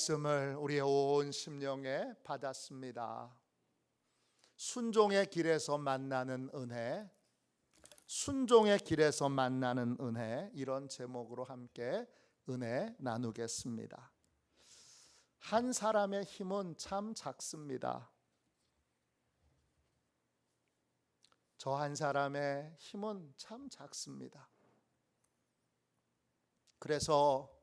말씀을 우리의 온 심령에 받았습니다. 순종의 길에서 만나는 은혜, 순종의 길에서 만나는 은혜, 이런 제목으로 함께 은혜 나누겠습니다. 한 사람의 힘은 참 작습니다. 저 한 사람의 힘은 참 작습니다. 그래서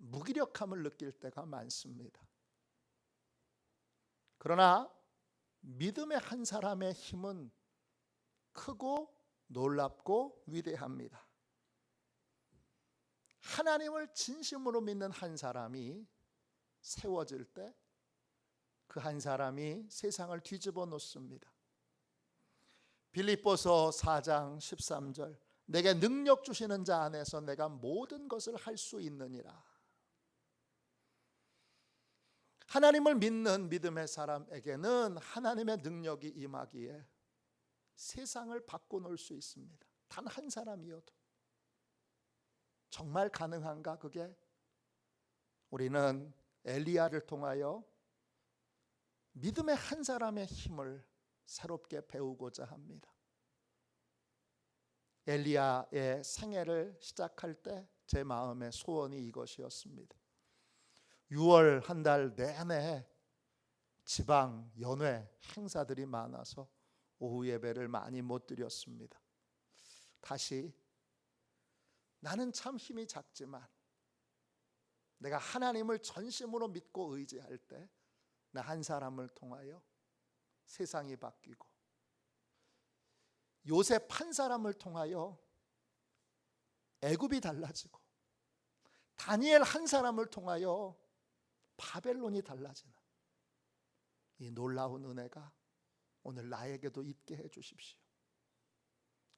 무기력함을 느낄 때가 많습니다. 그러나 믿음의 한 사람의 힘은 크고 놀랍고 위대합니다. 하나님을 진심으로 믿는 한 사람이 세워질 때 그 한 사람이 세상을 뒤집어 놓습니다. 빌립보서 4장 13절, 내게 능력 주시는 자 안에서 내가 모든 것을 할 수 있느니라. 하나님을 믿는 믿음의 사람에게는 하나님의 능력이 임하기에 세상을 바꿔놓을 수 있습니다. 단 한 사람이어도. 정말 가능한가 그게? 우리는 엘리야를 통하여 믿음의 한 사람의 힘을 새롭게 배우고자 합니다. 엘리야의 생애를 시작할 때 제 마음의 소원이 이것이었습니다. 6월 한 달 내내 지방 연회 행사들이 많아서 오후 예배를 많이 못 드렸습니다. 다시 나는 참 힘이 작지만 내가 하나님을 전심으로 믿고 의지할 때 나 한 사람을 통하여 세상이 바뀌고, 요셉 한 사람을 통하여 애굽이 달라지고, 다니엘 한 사람을 통하여 바벨론이 달라지는 이 놀라운 은혜가 오늘 나에게도 있게 해 주십시오.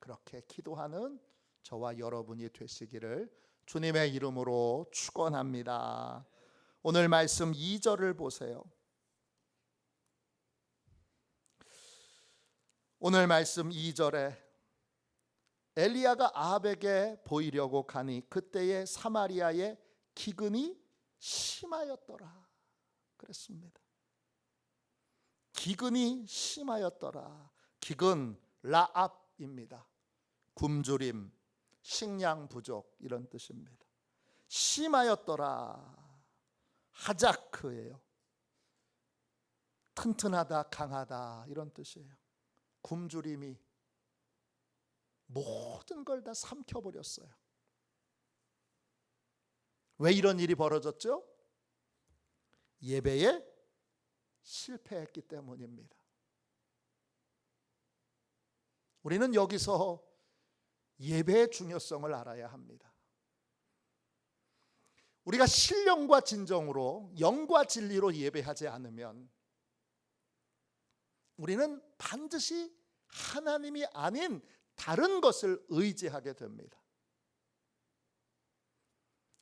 그렇게 기도하는 저와 여러분이 되시기를 주님의 이름으로 축원합니다. 오늘 말씀 2절을 보세요. 오늘 말씀 2절에 엘리야가 아합에게 보이려고 가니 그때의 사마리아의 기근이 심하였더라 그랬습니다. 기근이 심하였더라. 기근 라압입니다. 굶주림, 식량 부족 이런 뜻입니다. 심하였더라. 하자크예요. 튼튼하다, 강하다 이런 뜻이에요. 굶주림이 모든 걸 다 삼켜버렸어요. 왜 이런 일이 벌어졌죠? 예배에 실패했기 때문입니다. 우리는 여기서 예배의 중요성을 알아야 합니다. 우리가 신령과 진정으로 영과 진리로 예배하지 않으면 우리는 반드시 하나님이 아닌 다른 것을 의지하게 됩니다.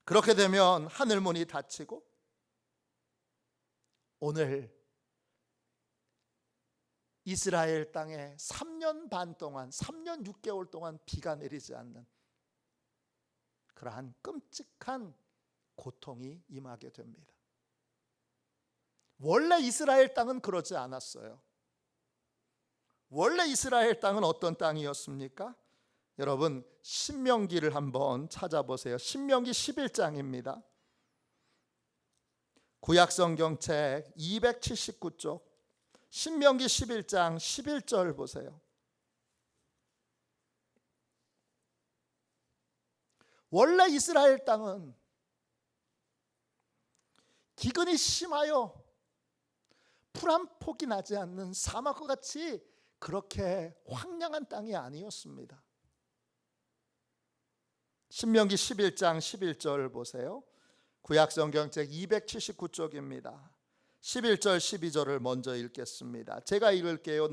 그렇게 되면 하늘문이 닫히고, 오늘 이스라엘 땅에 3년 반 동안, 3년 6개월 동안 비가 내리지 않는 그러한 끔찍한 고통이 임하게 됩니다. 원래 이스라엘 땅은 그러지 않았어요. 원래 이스라엘 땅은 어떤 땅이었습니까? 여러분 신명기를 한번 찾아보세요. 신명기 11장입니다. 구약성경책 279쪽 신명기 11장 11절 보세요. 원래 이스라엘 땅은 기근이 심하여 풀 한 폭이 나지 않는 사막과 같이 그렇게 황량한 땅이 아니었습니다. 신명기 11장 11절 보세요. 구약성경책 279쪽입니다. 11절 12절을 먼저 읽겠습니다. 제가 읽을게요.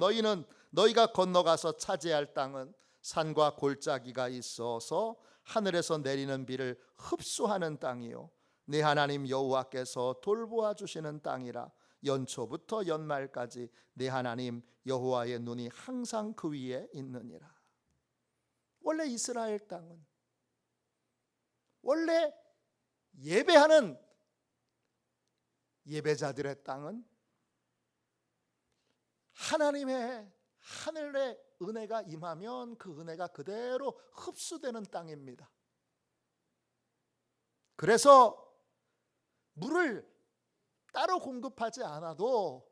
너희가 건너가서 차지할 땅은 산과 골짜기가 있어서 하늘에서 내리는 비를 흡수하는 땅이요 네 하나님 여호와께서 돌보아 주시는 땅이라. 연초부터 연말까지 네 하나님 여호와의 눈이 항상 그 위에 있느니라. 원래 이스라엘 땅은 원래 예배하는 예배자들의 땅은 하나님의 하늘의 은혜가 임하면 그 은혜가 그대로 흡수되는 땅입니다. 그래서 물을 따로 공급하지 않아도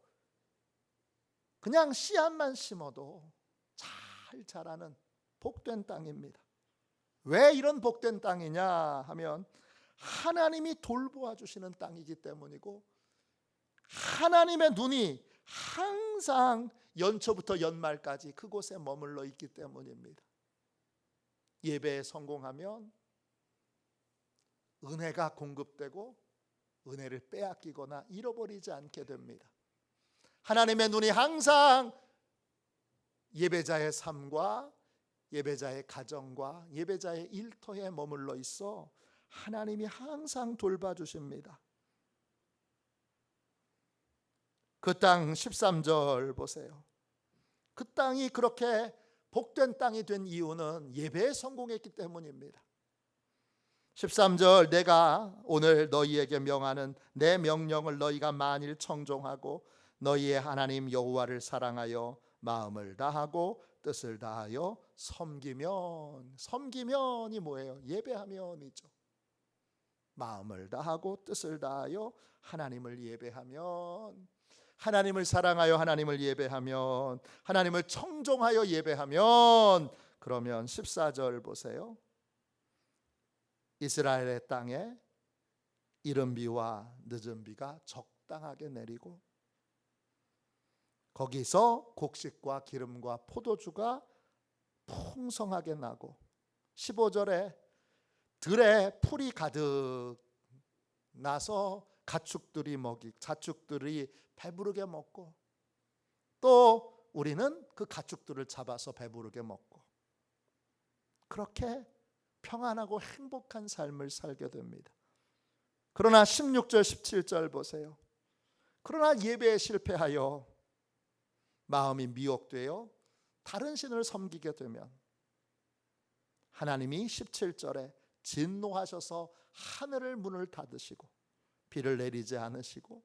그냥 씨앗만 심어도 잘 자라는 복된 땅입니다. 왜 이런 복된 땅이냐 하면 하나님이 돌보아 주시는 땅이기 때문이고, 하나님의 눈이 항상 연초부터 연말까지 그곳에 머물러 있기 때문입니다. 예배에 성공하면 은혜가 공급되고 은혜를 빼앗기거나 잃어버리지 않게 됩니다. 하나님의 눈이 항상 예배자의 삶과 예배자의 가정과 예배자의 일터에 머물러 있어 하나님이 항상 돌봐주십니다. 그 땅 13절 보세요. 그 땅이 그렇게 복된 땅이 된 이유는 예배에 성공했기 때문입니다. 13절, 내가 오늘 너희에게 명하는 내 명령을 너희가 만일 청종하고 너희의 하나님 여호와를 사랑하여 마음을 다하고 뜻을 다하여 섬기면, 섬기면이 뭐예요? 예배하면이죠. 마음을 다하고 뜻을 다하여 하나님을 예배하면, 하나님을 사랑하여 하나님을 예배하면, 하나님을 청종하여 예배하면, 그러면 14절 보세요. 이스라엘의 땅에 이른 비와 늦은 비가 적당하게 내리고 거기서 곡식과 기름과 포도주가 풍성하게 나고, 15절에 들에 풀이 가득 나서 가축들이 자축들이 배부르게 먹고, 또 우리는 그 가축들을 잡아서 배부르게 먹고, 그렇게 평안하고 행복한 삶을 살게 됩니다. 그러나 16절 17절 보세요. 그러나 예배에 실패하여 마음이 미혹되어 다른 신을 섬기게 되면 하나님이 17절에 진노하셔서 하늘을 문을 닫으시고 비를 내리지 않으시고,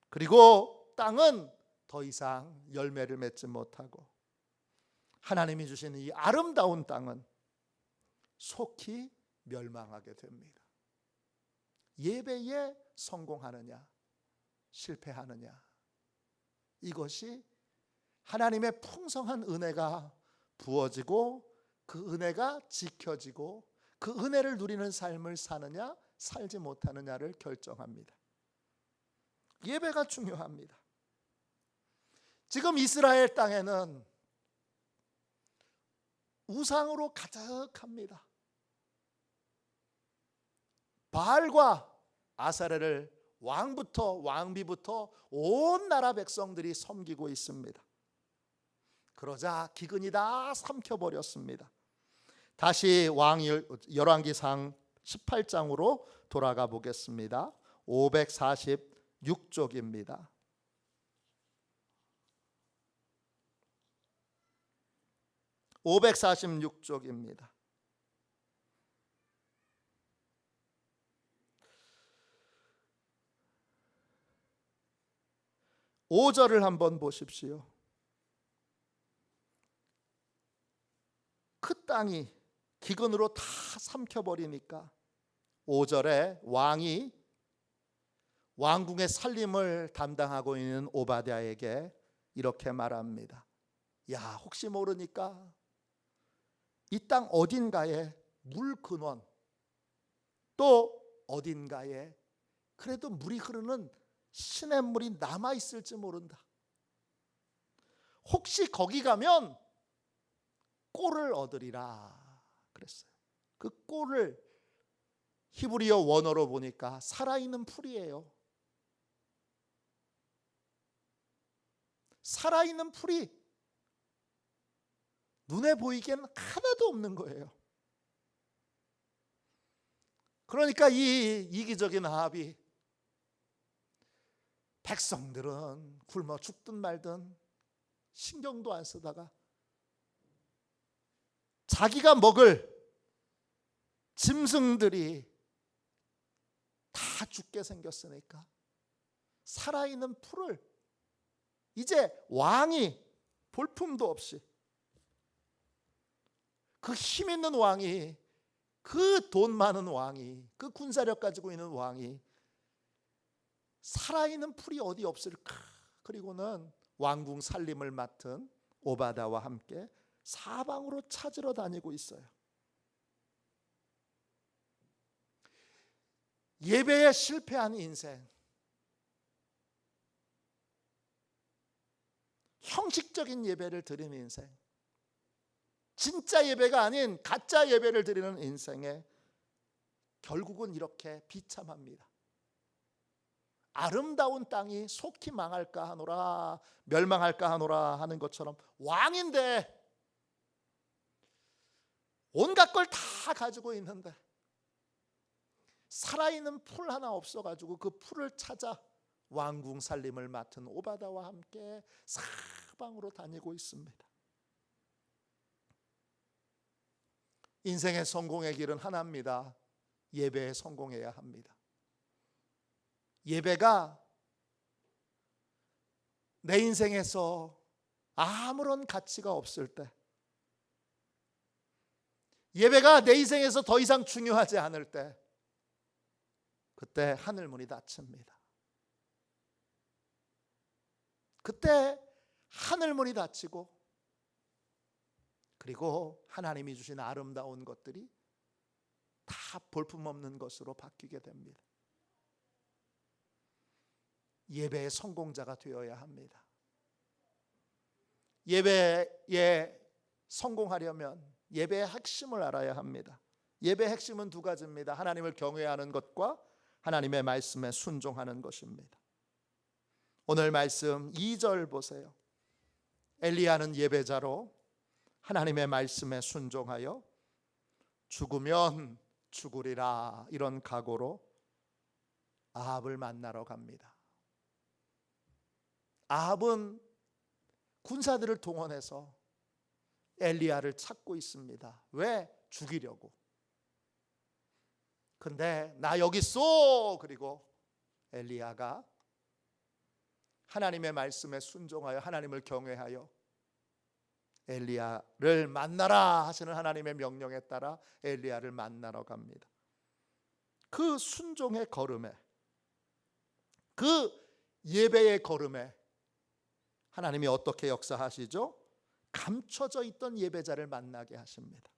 그리고 땅은 더 이상 열매를 맺지 못하고 하나님이 주신 이 아름다운 땅은 속히 멸망하게 됩니다. 예배에 성공하느냐 실패하느냐, 이것이 하나님의 풍성한 은혜가 부어지고 그 은혜가 지켜지고 그 은혜를 누리는 삶을 사느냐 살지 못하느냐를 결정합니다. 예배가 중요합니다. 지금 이스라엘 땅에는 우상으로 가득합니다. 바알과 아사레를 왕부터 왕비부터 온 나라 백성들이 섬기고 있습니다. 그러자 기근이 다 삼켜버렸습니다. 다시 열왕기상 18장으로 돌아가 보겠습니다. 546쪽입니다. 546쪽입니다. (5절을) 한번 보십시오. 그 땅이 기근으로 다 삼켜버리니까 5절에 왕이 왕궁의 살림을 담당하고 있는 오바댜에게 이렇게 말합니다. 야, 혹시 모르니까 이 땅 어딘가에 물 근원, 또 어딘가에 그래도 물이 흐르는 시냇물이 남아있을지 모른다. 혹시 거기 가면 꼴을 얻으리라 그랬어요. 그 꼴을 히브리어 원어로 보니까 살아있는 풀이에요. 살아있는 풀이 눈에 보이기엔 하나도 없는 거예요. 그러니까 이 이기적인 아합이 백성들은 굶어 죽든 말든 신경도 안 쓰다가 자기가 먹을 짐승들이 다 다 죽게 생겼으니까 살아있는 풀을 이제 왕이 볼품도 없이, 그 힘 있는 왕이, 그 돈 많은 왕이, 그 군사력 가지고 있는 왕이 살아있는 풀이 어디 없을까? 그리고는 왕궁 살림을 맡은 오바다와 함께 사방으로 찾으러 다니고 있어요. 예배에 실패한 인생, 형식적인 예배를 드리는 인생, 진짜 예배가 아닌 가짜 예배를 드리는 인생에 결국은 이렇게 비참합니다. 아름다운 땅이 속히 망할까 하노라, 멸망할까 하노라 하는 것처럼 왕인데 온갖 걸 다 가지고 있는데 살아있는 풀 하나 없어가지고 그 풀을 찾아 왕궁 살림을 맡은 오바다와 함께 사방으로 다니고 있습니다. 인생의 성공의 길은 하나입니다. 예배에 성공해야 합니다. 예배가 내 인생에서 아무런 가치가 없을 때, 예배가 내 인생에서 더 이상 중요하지 않을 때, 그때 하늘문이 닫힙니다. 그때 하늘문이 닫히고, 그리고 하나님이 주신 아름다운 것들이 다 볼품없는 것으로 바뀌게 됩니다. 예배의 성공자가 되어야 합니다. 예배에 성공하려면 예배의 핵심을 알아야 합니다. 예배의 핵심은 두 가지입니다. 하나님을 경외하는 것과 하나님의 말씀에 순종하는 것입니다. 오늘 말씀 2절 보세요. 엘리야는 예배자로 하나님의 말씀에 순종하여 죽으면 죽으리라, 이런 각오로 아합을 만나러 갑니다. 아합은 군사들을 동원해서 엘리야를 찾고 있습니다. 왜? 죽이려고. 근데 나 여기 있어. 그리고 엘리야가 하나님의 말씀에 순종하여 하나님을 경외하여 엘리야를 만나라 하시는 하나님의 명령에 따라 엘리야를 만나러 갑니다. 그 순종의 걸음에, 그 예배의 걸음에 하나님이 어떻게 역사하시죠? 감춰져 있던 예배자를 만나게 하십니다.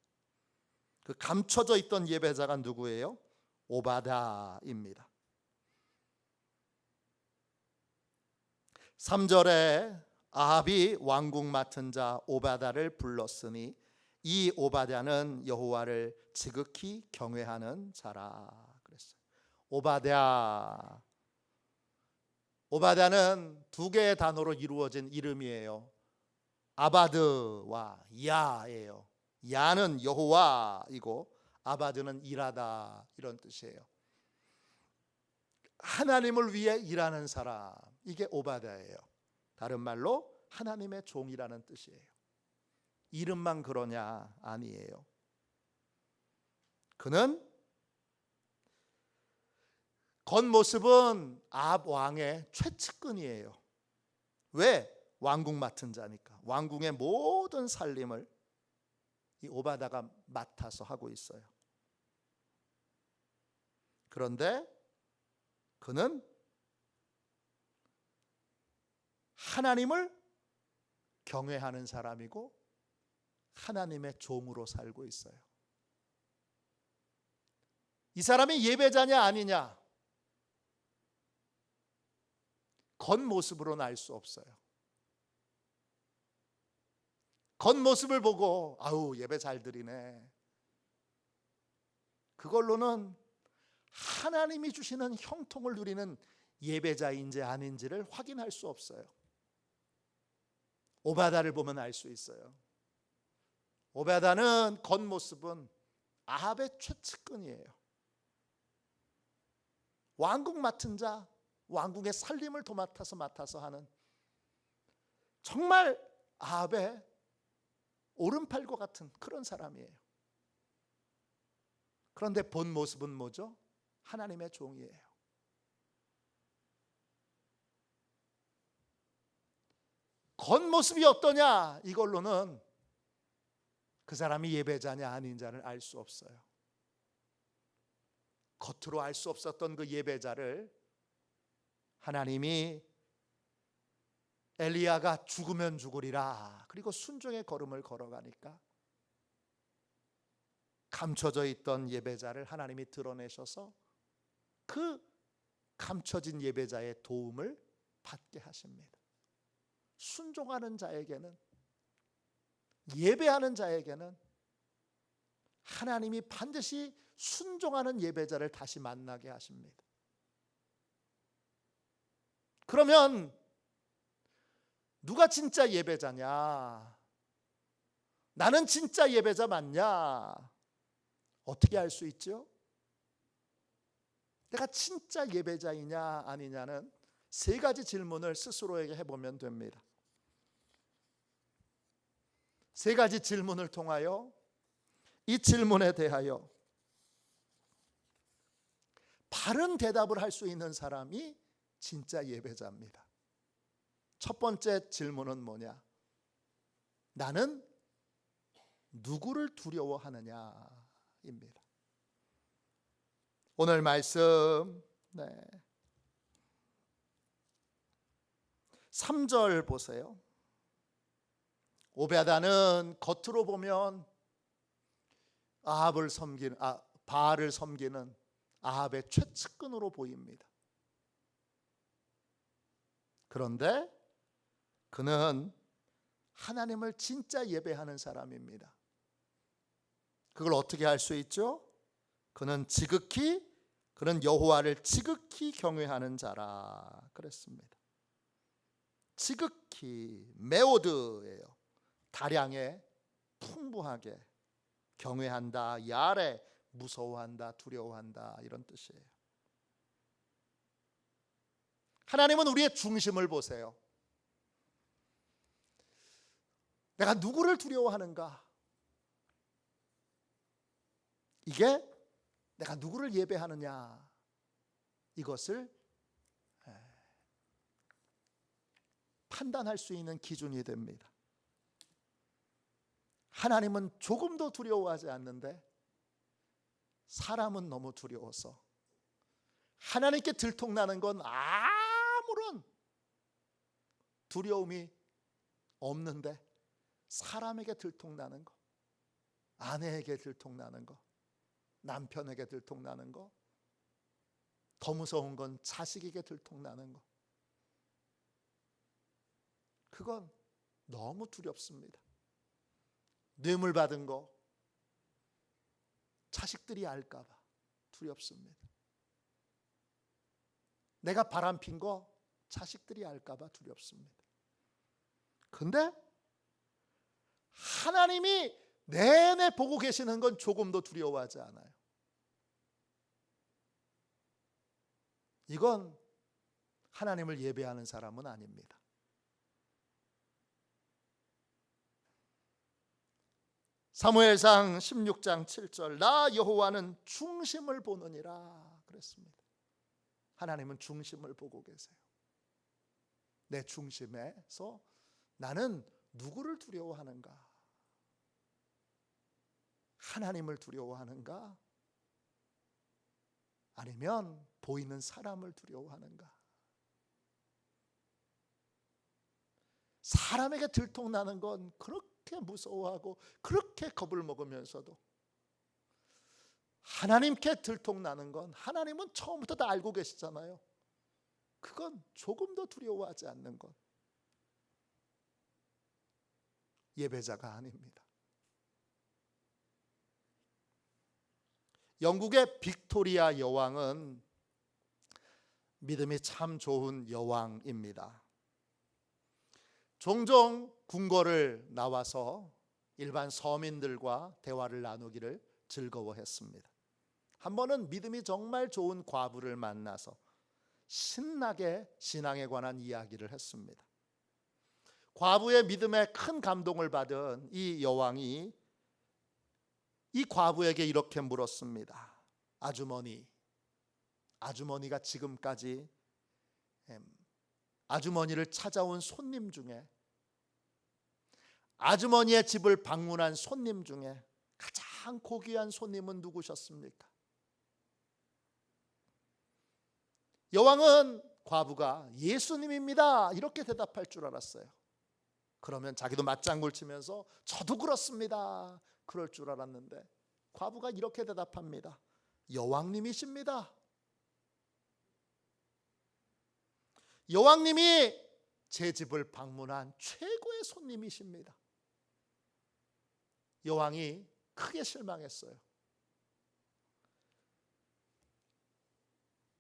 그 감춰져 있던 예배자가 누구예요? 오바다입니다. 3절에 아합이 왕궁 맡은 자 오바다를 불렀으니 이 오바다는 여호와를 지극히 경외하는 자라 그랬어요. 오바다는 두 개의 단어로 이루어진 이름이에요. 아바드와 야예요. 야는 여호와이고 아바드는 일하다, 이런 뜻이에요. 하나님을 위해 일하는 사람, 이게 오바다예요. 다른 말로 하나님의 종이라는 뜻이에요. 이름만 그러냐? 아니에요. 그는 겉모습은 아합 왕의 최측근이에요. 왜? 왕궁 맡은 자니까. 왕궁의 모든 살림을 이 오바다가 맡아서 하고 있어요. 그런데 그는 하나님을 경외하는 사람이고 하나님의 종으로 살고 있어요. 이 사람이 예배자냐 아니냐? 겉모습으로는 알 수 없어요. 겉모습을 보고 아우 예배 잘 드리네, 그걸로는 하나님이 주시는 형통을 누리는 예배자인지 아닌지를 확인할 수 없어요. 오바다를 보면 알 수 있어요. 오바다는 겉모습은 아합의 최측근이에요. 왕궁 맡은 자, 왕궁의 살림을 맡아서 하는 정말 아합의 오른팔과 같은 그런 사람이에요. 그런데 본 모습은 뭐죠? 하나님의 종이에요. 겉모습이 어떠냐, 이걸로는 그 사람이 예배자냐 아닌자를 알 수 없어요. 겉으로 알 수 없었던 그 예배자를 하나님이 엘리야가 죽으면 죽으리라, 그리고 순종의 걸음을 걸어가니까 감춰져 있던 예배자를 하나님이 드러내셔서 그 감춰진 예배자의 도움을 받게 하십니다. 순종하는 자에게는, 예배하는 자에게는 하나님이 반드시 순종하는 예배자를 다시 만나게 하십니다. 그러면 누가 진짜 예배자냐? 나는 진짜 예배자 맞냐? 어떻게 알 수 있죠? 내가 진짜 예배자이냐 아니냐는 세 가지 질문을 스스로에게 해보면 됩니다. 세 가지 질문을 통하여 이 질문에 대하여 바른 대답을 할 수 있는 사람이 진짜 예배자입니다. 첫 번째 질문은 뭐냐? 나는 누구를 두려워하느냐입니다. 오늘 말씀 3절 보세요. 오베아다는 겉으로 보면 바알을 섬기는 아합의 최측근으로 보입니다. 그런데 그는 하나님을 진짜 예배하는 사람입니다. 그걸 어떻게 알 수 있죠? 그는 여호와를 지극히 경외하는 자라 그랬습니다. 지극히 메오드예요. 다량에 풍부하게 경외한다, 야래, 무서워한다, 두려워한다, 이런 뜻이에요. 하나님은 우리의 중심을 보세요. 내가 누구를 두려워하는가? 이게 내가 누구를 예배하느냐, 이것을 판단할 수 있는 기준이 됩니다. 하나님은 조금도 두려워하지 않는데 사람은 너무 두려워서, 하나님께 들통나는 건 아무런 두려움이 없는데 사람에게 들통나는 거, 아내에게 들통나는 거, 남편에게 들통나는 거, 더 무서운 건 자식에게 들통나는 거, 그건 너무 두렵습니다. 뇌물 받은 거 자식들이 알까 봐 두렵습니다. 내가 바람핀 거 자식들이 알까 봐 두렵습니다. 근데 하나님이 내내 보고 계시는 건 조금도 두려워하지 않아요. 이건 하나님을 예배하는 사람은 아닙니다. 사무엘상 16장 7절, 나 여호와는 중심을 보느니라 그랬습니다. 하나님은 중심을 보고 계세요. 내 중심에서 나는 누구를 두려워하는가? 하나님을 두려워하는가? 아니면 보이는 사람을 두려워하는가? 사람에게 들통나는 건 그렇게 무서워하고 그렇게 겁을 먹으면서도, 하나님께 들통나는 건 하나님은 처음부터 다 알고 계시잖아요. 그건 조금도 두려워하지 않는 것, 예배자가 아닙니다. 영국의 빅토리아 여왕은 믿음이 참 좋은 여왕입니다. 종종 궁궐을 나와서 일반 서민들과 대화를 나누기를 즐거워했습니다. 한 번은 믿음이 정말 좋은 과부를 만나서 신나게 신앙에 관한 이야기를 했습니다. 과부의 믿음에 큰 감동을 받은 이 여왕이 이 과부에게 이렇게 물었습니다. 아주머니가 지금까지 아주머니를 찾아온 손님 중에 아주머니의 집을 방문한 손님 중에 가장 고귀한 손님은 누구셨습니까? 여왕은 과부가 예수님입니다 이렇게 대답할 줄 알았어요. 그러면 자기도 맞장구를 치면서 저도 그렇습니다 그럴 줄 알았는데 과부가 이렇게 대답합니다. 여왕님이십니다. 여왕님이 제 집을 방문한 최고의 손님이십니다. 여왕이 크게 실망했어요.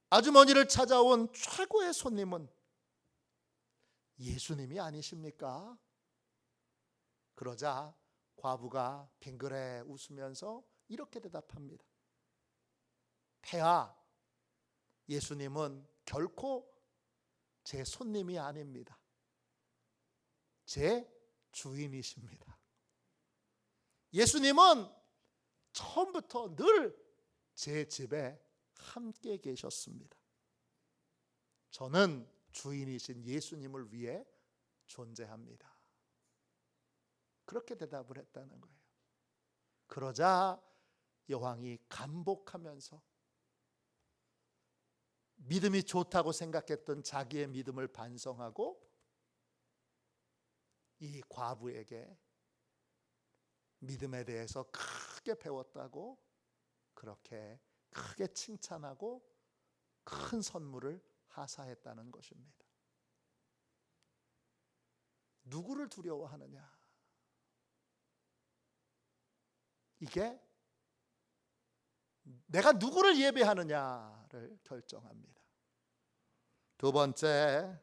아주머니를 찾아온 최고의 손님은 예수님이 아니십니까? 그러자 과부가 빙그레 웃으면서 이렇게 대답합니다. 폐하, 예수님은 결코 제 손님이 아닙니다. 제 주인이십니다. 예수님은 처음부터 늘 제 집에 함께 계셨습니다. 저는 주인이신 예수님을 위해 존재합니다. 그렇게 대답을 했다는 거예요. 그러자 여왕이 감복하면서 믿음이 좋다고 생각했던 자기의 믿음을 반성하고 이 과부에게 믿음에 대해서 크게 배웠다고 그렇게 크게 칭찬하고 큰 선물을 하사했다는 것입니다. 누구를 두려워하느냐? 이게 내가 누구를 예배하느냐를 결정합니다. 두 번째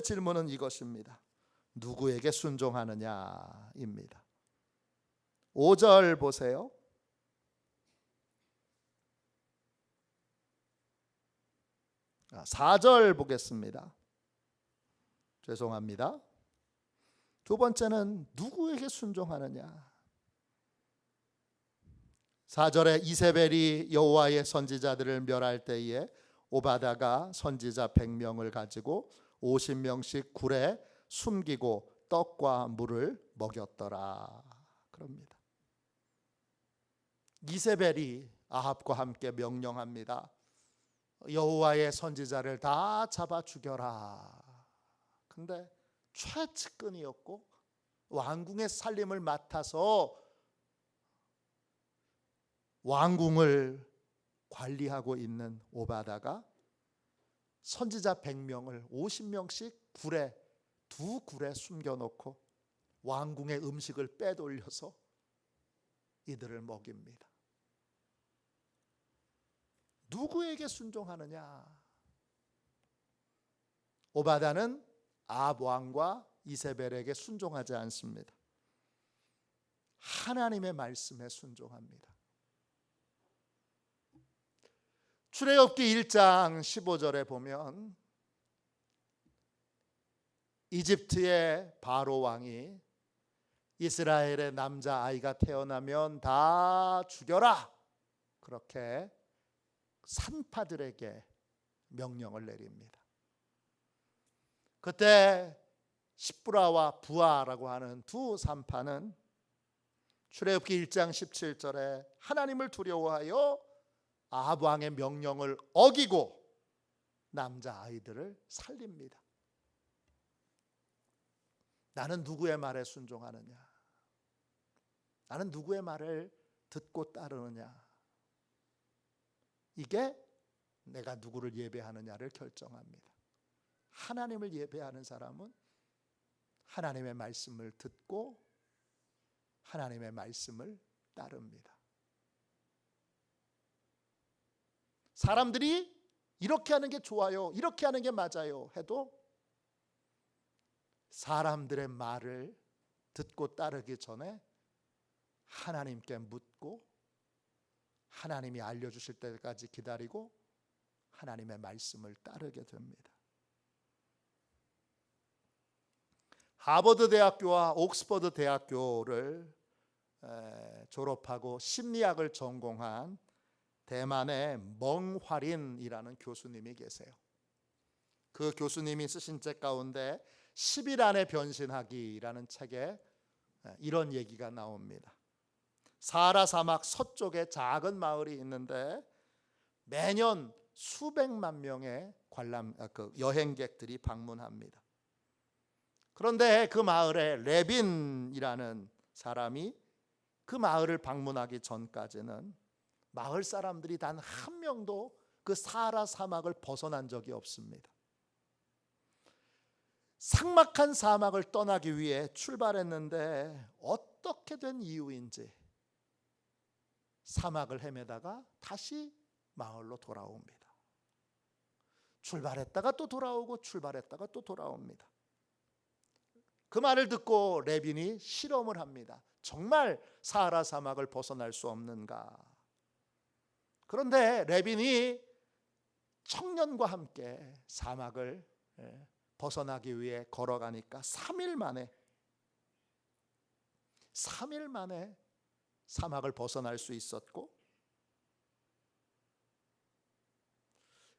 질문은 이것입니다. 누구에게 순종하느냐입니다. 5절 보세요. 4절 보겠습니다. 죄송합니다. 두 번째는 누구에게 순종하느냐. 4절에 이세벨이 여호와의 선지자들을 멸할 때에 오바다가 선지자 100명을 가지고 50명씩 굴에 숨기고 떡과 물을 먹였더라 그럽니다. 이세벨이 아합과 함께 명령합니다. 여호와의 선지자를 다 잡아 죽여라. 근데 최측근이었고 왕궁의 살림을 맡아서 왕궁을 관리하고 있는 오바다가 선지자 100명을 50명씩 두 굴에 숨겨놓고 왕궁의 음식을 빼돌려서 이들을 먹입니다. 누구에게 순종하느냐? 오바다는 아합 왕과 이세벨에게 순종하지 않습니다. 하나님의 말씀에 순종합니다. 출애굽기 1장 15절에 보면 이집트의 바로 왕이 이스라엘의 남자아이가 태어나면 다 죽여라 그렇게 산파들에게 명령을 내립니다. 그때 십브라와 부아라고 하는 두 산파는 출애굽기 1장 17절에 하나님을 두려워하여 아합 왕의 명령을 어기고 남자아이들을 살립니다. 나는 누구의 말에 순종하느냐? 나는 누구의 말을 듣고 따르느냐? 이게 내가 누구를 예배하느냐를 결정합니다. 하나님을 예배하는 사람은 하나님의 말씀을 듣고 하나님의 말씀을 따릅니다. 사람들이 이렇게 하는 게 좋아요, 이렇게 하는 게 맞아요 해도 사람들의 말을 듣고 따르기 전에 하나님께 묻고 하나님이 알려주실 때까지 기다리고 하나님의 말씀을 따르게 됩니다. 하버드 대학교와 옥스퍼드 대학교를 졸업하고 심리학을 전공한 대만의 멍화린이라는 교수님이 계세요. 그 교수님이 쓰신 책 가운데 10일 안에 변신하기라는 책에 이런 얘기가 나옵니다. 사하라 사막 서쪽에 작은 마을이 있는데 매년 수백만 명의 여행객들이 방문합니다. 그런데 그 마을에 레빈이라는 사람이 그 마을을 방문하기 전까지는 마을 사람들이 단 한 명도 그 사하라 사막을 벗어난 적이 없습니다. 삭막한 사막을 떠나기 위해 출발했는데 어떻게 된 이유인지 사막을 헤매다가 다시 마을로 돌아옵니다. 출발했다가 또 돌아오고 출발했다가 또 돌아옵니다. 그 말을 듣고 레빈이 실험을 합니다. 정말 사하라 사막을 벗어날 수 없는가? 그런데 레빈이 청년과 함께 사막을 벗어나기 위해 걸어가니까 3일 만에 사막을 벗어날 수 있었고,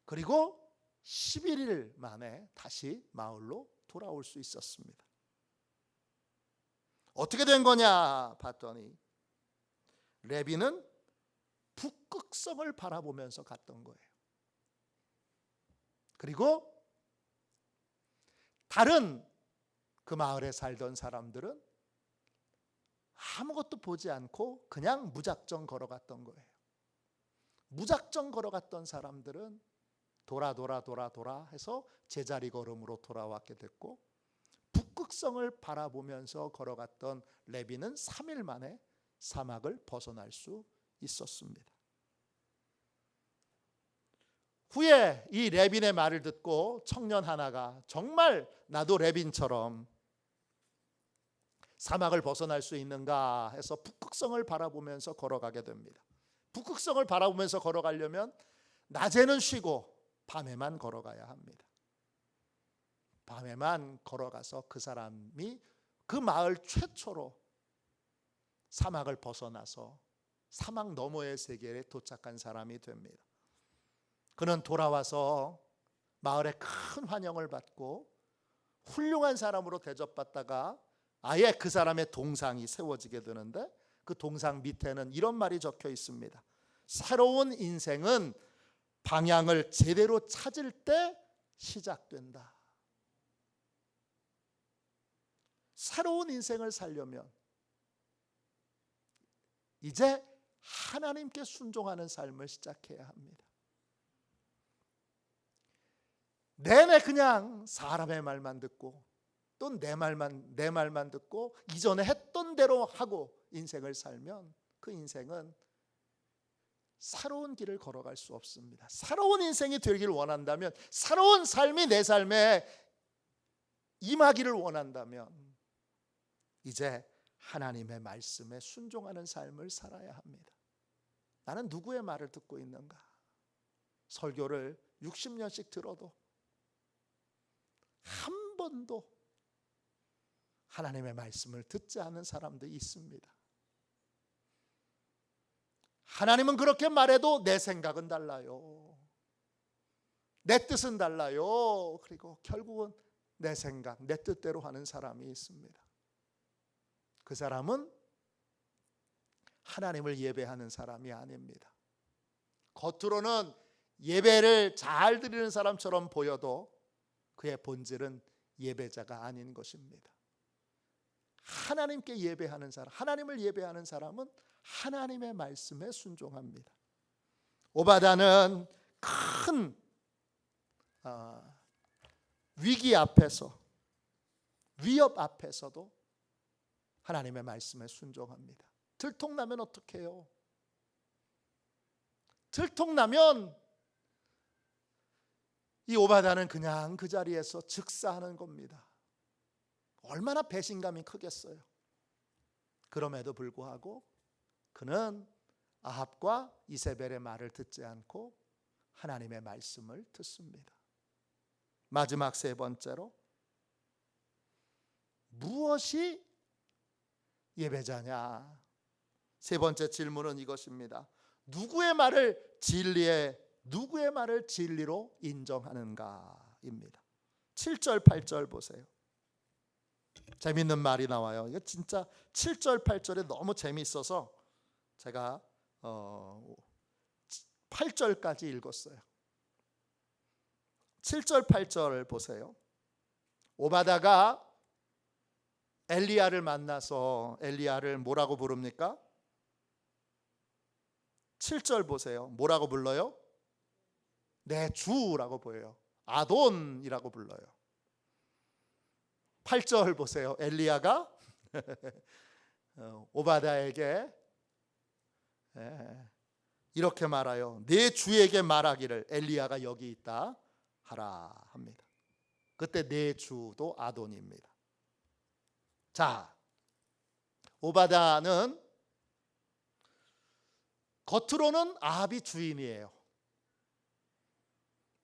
그리고 11일 만에 다시 마을로 돌아올 수 있었습니다. 어떻게 된 거냐 봤더니 레비는 북극성을 바라보면서 갔던 거예요. 그리고 다른 그 마을에 살던 사람들은 아무것도 보지 않고 그냥 무작정 걸어갔던 거예요. 무작정 걸어갔던 사람들은 돌아 해서 제자리 걸음으로 돌아왔게 됐고, 북극성을 바라보면서 걸어갔던 레비는 3일 만에 사막을 벗어날 수 있었습니다. 후에 이 레빈의 말을 듣고 청년 하나가 정말 나도 레빈처럼 사막을 벗어날 수 있는가 해서 북극성을 바라보면서 걸어가게 됩니다. 북극성을 바라보면서 걸어가려면 낮에는 쉬고 밤에만 걸어가야 합니다. 밤에만 걸어가서 그 사람이 그 마을 최초로 사막을 벗어나서 사막 너머의 세계에 도착한 사람이 됩니다. 그는 돌아와서 마을에 큰 환영을 받고 훌륭한 사람으로 대접받다가 아예 그 사람의 동상이 세워지게 되는데, 그 동상 밑에는 이런 말이 적혀 있습니다. 새로운 인생은 방향을 제대로 찾을 때 시작된다. 새로운 인생을 살려면 이제 하나님께 순종하는 삶을 시작해야 합니다. 내내 그냥 사람의 말만 듣고 또 내 말만 듣고 이전에 했던 대로 하고 인생을 살면 그 인생은 새로운 길을 걸어갈 수 없습니다. 새로운 인생이 되길 원한다면, 새로운 삶이 내 삶에 임하기를 원한다면 이제 하나님의 말씀에 순종하는 삶을 살아야 합니다. 나는 누구의 말을 듣고 있는가? 설교를 60년씩 들어도 한 번도 하나님의 말씀을 듣지 않는 사람들이 있습니다. 하나님은 그렇게 말해도 내 생각은 달라요. 내 뜻은 달라요. 그리고 결국은 내 생각, 내 뜻대로 하는 사람이 있습니다. 그 사람은 하나님을 예배하는 사람이 아닙니다. 겉으로는 예배를 잘 드리는 사람처럼 보여도 그의 본질은 예배자가 아닌 것입니다. 하나님께 예배하는 사람, 하나님을 예배하는 사람은 하나님의 말씀에 순종합니다. 오바다는 큰 위기 앞에서, 위협 앞에서도 하나님의 말씀에 순종합니다. 들통나면 어떻게 해요? 들통나면 이 오바다는 그냥 그 자리에서 즉사하는 겁니다. 얼마나 배신감이 크겠어요. 그럼에도 불구하고 그는 아합과 이세벨의 말을 듣지 않고 하나님의 말씀을 듣습니다. 마지막 세 번째로, 무엇이 예배자냐? 세 번째 질문은 이것입니다. 누구의 말을 진리로 인정하는가입니다. 7절 8절 보세요. 재밌는 말이 나와요. 이거 진짜 7절 8절에 너무 재미있어서 제가 8절까지 읽었어요. 7절 8절 보세요. 오바다가 엘리야를 만나서 엘리야를 뭐라고 부릅니까? 7절 보세요. 뭐라고 불러요? 내 주라고 보여요. 아돈이라고 불러요. 8절 보세요. 엘리야가 오바다에게 이렇게 말하여 내 주에게 말하기를 엘리야가 여기 있다 하라 합니다. 그때 내 주도 아돈입니다. 자, 오바다는 겉으로는 아합이 주인이에요.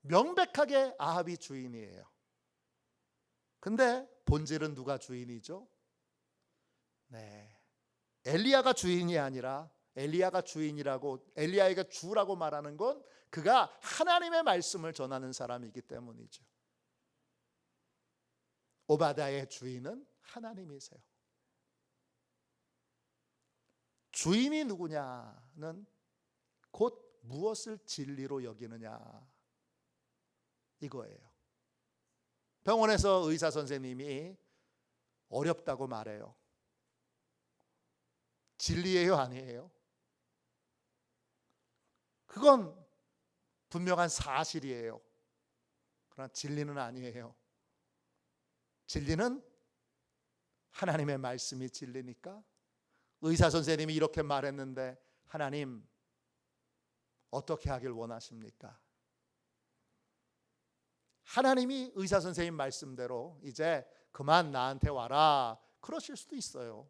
명백하게 아합이 주인이에요. 근데 본질은 누가 주인이죠? 네, 엘리야가 주인이 아니라 엘리야가 주인이라고 엘리야에게 주라고 말하는 건 그가 하나님의 말씀을 전하는 사람이기 때문이죠. 오바다의 주인은 하나님이세요. 주인이 누구냐는 곧 무엇을 진리로 여기느냐 이거예요. 병원에서 의사 선생님이 어렵다고 말해요. 진리예요, 아니에요? 그건 분명한 사실이에요. 그러나 진리는 아니에요. 진리는 하나님의 말씀이 진리니까 의사 선생님이 이렇게 말했는데 하나님 어떻게 하길 원하십니까? 하나님이 의사 선생님 말씀대로 이제 그만 나한테 와라 그러실 수도 있어요.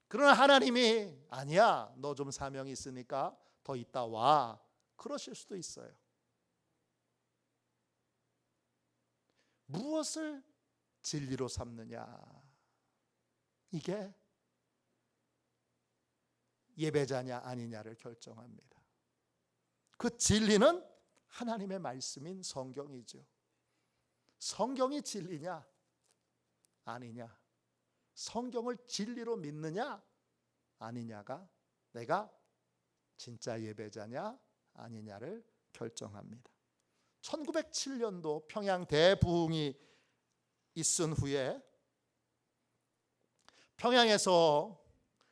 그러나 하나님이 아니야 너 좀 사명이 있으니까 더 있다 와 그러실 수도 있어요. 무엇을 진리로 삼느냐 이게 예배자냐 아니냐를 결정합니다. 그 진리는 하나님의 말씀인 성경이죠. 성경이 진리냐 아니냐, 성경을 진리로 믿느냐 아니냐가 내가 진짜 예배자냐 아니냐를 결정합니다. 1907년도 평양 대부흥이 있은 후에 평양에서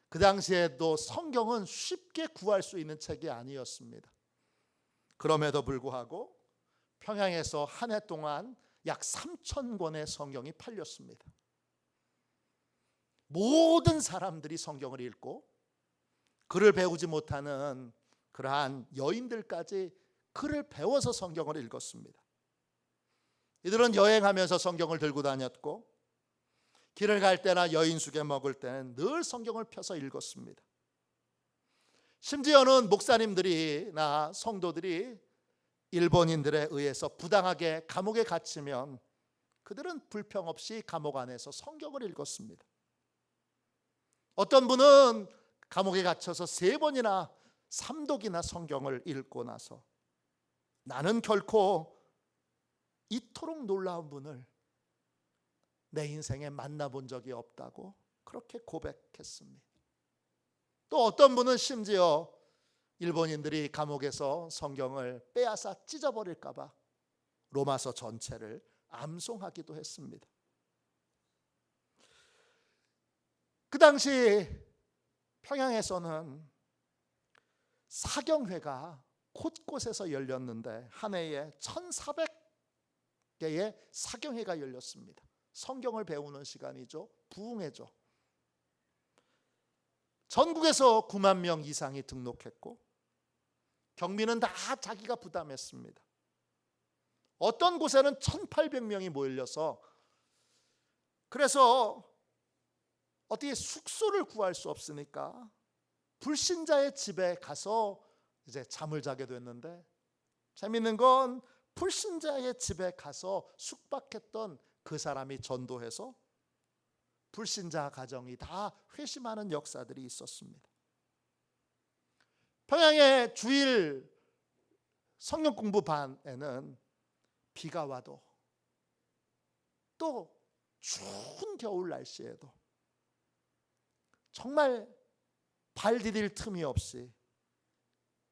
그 당시에도 성경은 쉽게 구할 수 있는 책이 아니었습니다. 그럼에도 불구하고 평양에서 한 해 동안 약 3,000권의 성경이 팔렸습니다. 모든 사람들이 성경을 읽고 글을 배우지 못하는 그러한 여인들까지 글을 배워서 성경을 읽었습니다. 이들은 여행하면서 성경을 들고 다녔고 길을 갈 때나 여인숙에 먹을 때는 늘 성경을 펴서 읽었습니다. 심지어는 목사님들이나 성도들이 일본인들에 의해서 부당하게 감옥에 갇히면 그들은 불평 없이 감옥 안에서 성경을 읽었습니다. 어떤 분은 감옥에 갇혀서 3번이나 3독이나 성경을 읽고 나서 나는 결코 이토록 놀라운 분을 내 인생에 만나본 적이 없다고 그렇게 고백했습니다. 또 어떤 분은 심지어 일본인들이 감옥에서 성경을 빼앗아 찢어버릴까 봐 로마서 전체를 암송하기도 했습니다. 그 당시 평양에서는 사경회가 곳곳에서 열렸는데 한 해에 1,400개의 사경회가 열렸습니다. 성경을 배우는 시간이죠. 부흥회죠. 전국에서 9만 명 이상이 등록했고 경비는 다 자기가 부담했습니다. 어떤 곳에는 1,800명이 모여서 그래서 어떻게 숙소를 구할 수 없으니까 불신자의 집에 가서 이제 잠을 자게 됐는데 재밌는 건 불신자의 집에 가서 숙박했던 그 사람이 전도해서 불신자 가정이 다 회심하는 역사들이 있었습니다. 평양의 주일 성경 공부반에는 비가 와도 또 추운 겨울 날씨에도 정말 발 디딜 틈이 없이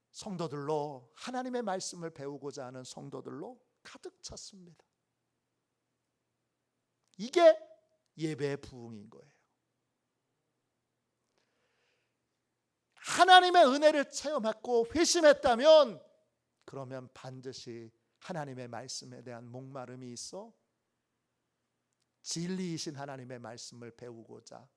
성도들로 하나님의 말씀을 배우고자 하는 성도들로 가득 찼습니다. 이게 예배의 부흥인 거예요. 하나님의 은혜를 체험했고 회심했다면 그러면 반드시 하나님의 말씀에 대한 목마름이 있어 진리이신 하나님의 말씀을 배우고자,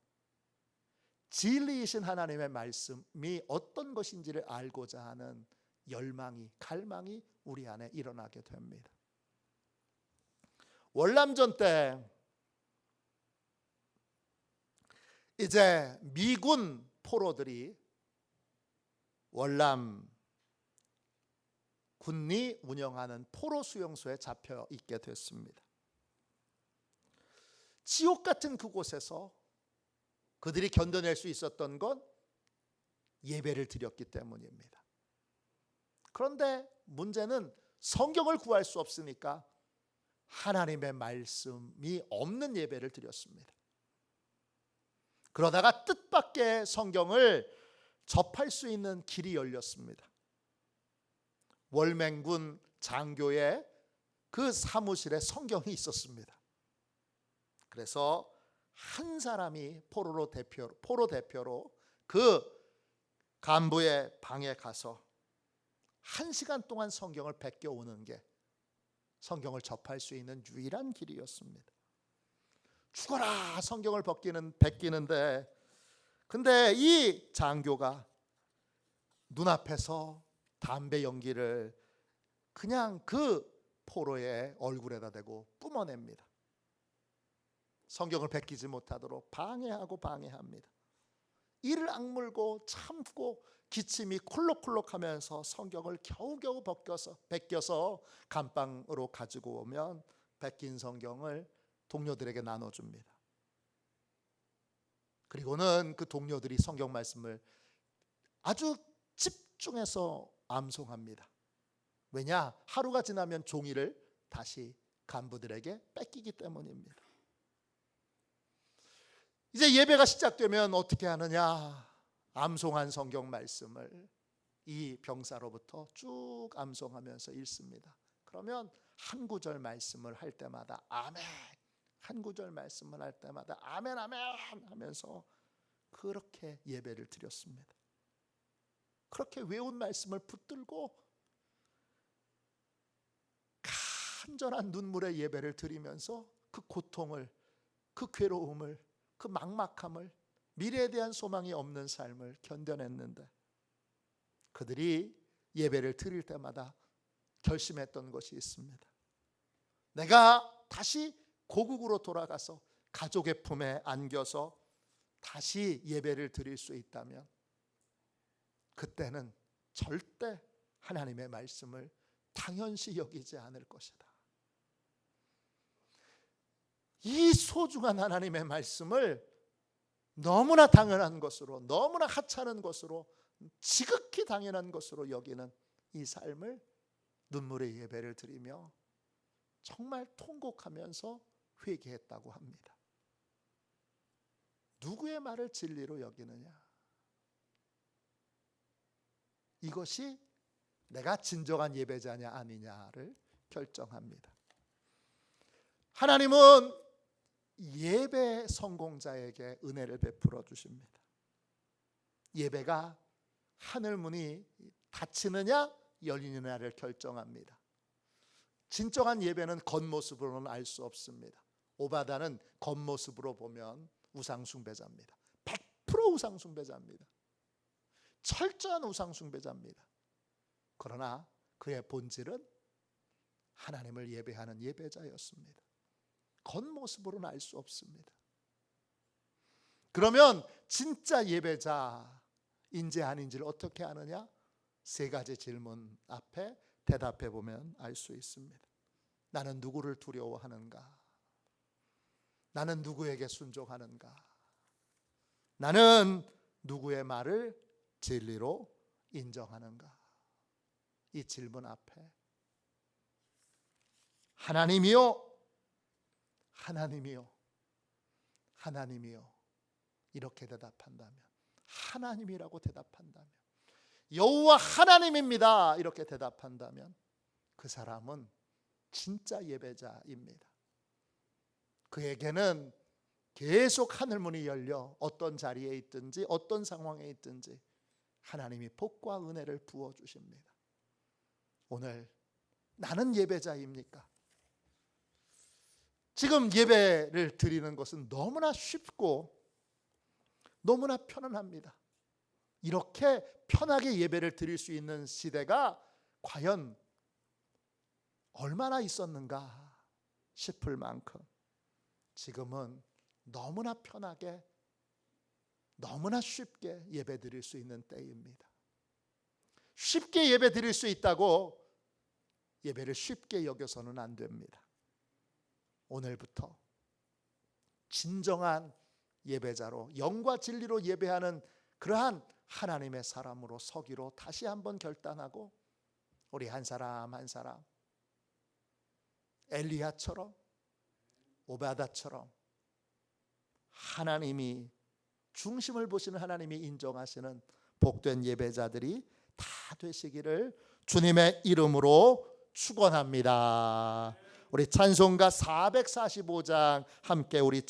진리이신 하나님의 말씀이 어떤 것인지를 알고자 하는 열망이, 갈망이 우리 안에 일어나게 됩니다. 월남전 때 이제 미군 포로들이 월남 군이 운영하는 포로 수용소에 잡혀 있게 됐습니다. 지옥 같은 그곳에서 그들이 견뎌낼 수 있었던 건 예배를 드렸기 때문입니다. 그런데 문제는 성경을 구할 수 없으니까 하나님의 말씀이 없는 예배를 드렸습니다. 그러다가 뜻밖의 성경을 접할 수 있는 길이 열렸습니다. 월맹군 장교의 그 사무실에 성경이 있었습니다. 그래서 한 사람이 포로 대표로 그 간부의 방에 가서 1시간 동안 성경을 베껴오는 게 성경을 접할 수 있는 유일한 길이었습니다. 죽어라 성경을 베끼는데 근데 이 장교가 눈앞에서 담배 연기를 그냥 그 포로의 얼굴에다 대고 뿜어냅니다. 성경을 베끼지 못하도록 방해합니다. 이를 악물고 참고 기침이 콜록콜록하면서 성경을 겨우겨우 베껴서 감방으로 가지고 오면 베낀 성경을 동료들에게 나눠줍니다. 그리고는 그 동료들이 성경 말씀을 아주 집중해서 암송합니다. 왜냐? 하루가 지나면 종이를 다시 간부들에게 뺏기기 때문입니다. 이제 예배가 시작되면 어떻게 하느냐? 암송한 성경 말씀을 이 병사로부터 쭉 암송하면서 읽습니다. 그러면 한 구절 말씀을 할 때마다 아멘, 한 구절 말씀을 할 때마다 아멘 아멘 하면서 그렇게 예배를 드렸습니다. 그렇게 외운 말씀을 붙들고 간절한 눈물의 예배를 드리면서 그 고통을, 그 괴로움을, 그 막막함을, 미래에 대한 소망이 없는 삶을 견뎌냈는데 그들이 예배를 드릴 때마다 결심했던 것이 있습니다. 내가 다시 고국으로 돌아가서 가족의 품에 안겨서 다시 예배를 드릴 수 있다면 그때는 절대 하나님의 말씀을 당연시 여기지 않을 것이다. 이 소중한 하나님의 말씀을 너무나 당연한 것으로, 너무나 하찮은 것으로, 지극히 당연한 것으로 여기는 이 삶을 눈물의 예배를 드리며 정말 통곡하면서 회개했다고 합니다. 누구의 말을 진리로 여기느냐? 이것이 내가 진정한 예배자냐 아니냐를 결정합니다. 하나님은 예배 성공자에게 은혜를 베풀어 주십니다. 예배가 하늘 문이 닫히느냐 열리느냐를 결정합니다. 진정한 예배는 겉모습으로는 알 수 없습니다. 오바다는 겉모습으로 보면 우상숭배자입니다. 100% 우상숭배자입니다. 철저한 우상숭배자입니다. 그러나 그의 본질은 하나님을 예배하는 예배자였습니다. 겉모습으로는 알 수 없습니다. 그러면 진짜 예배자인지 아닌지를 어떻게 아느냐? 3가지 질문 앞에 대답해 보면 알 수 있습니다. 나는 누구를 두려워하는가? 나는 누구에게 순종하는가? 나는 누구의 말을 진리로 인정하는가? 이 질문 앞에 하나님이요, 하나님이요, 하나님이요, 이렇게 대답한다면, 하나님이라고 대답한다면, 여호와 하나님입니다 이렇게 대답한다면 그 사람은 진짜 예배자입니다. 그에게는 계속 하늘문이 열려 어떤 자리에 있든지 어떤 상황에 있든지 하나님이 복과 은혜를 부어주십니다. 오늘 나는 예배자입니까? 지금 예배를 드리는 것은 너무나 쉽고 너무나 편안합니다. 이렇게 편하게 예배를 드릴 수 있는 시대가 과연 얼마나 있었는가 싶을 만큼 지금은 너무나 편하게 너무나 쉽게 예배 드릴 수 있는 때입니다. 쉽게 예배 드릴 수 있다고 예배를 쉽게 여겨서는 안 됩니다. 오늘부터 진정한 예배자로 영과 진리로 예배하는 그러한 하나님의 사람으로 서기로 다시 한번 결단하고 우리 한 사람 한 사람 엘리야처럼 오바다처럼 하나님이 중심을 보시는 하나님이 인정하시는 복된 예배자들이 다 되시기를 주님의 이름으로 축원합니다. 우리 찬송가 445장 함께 우리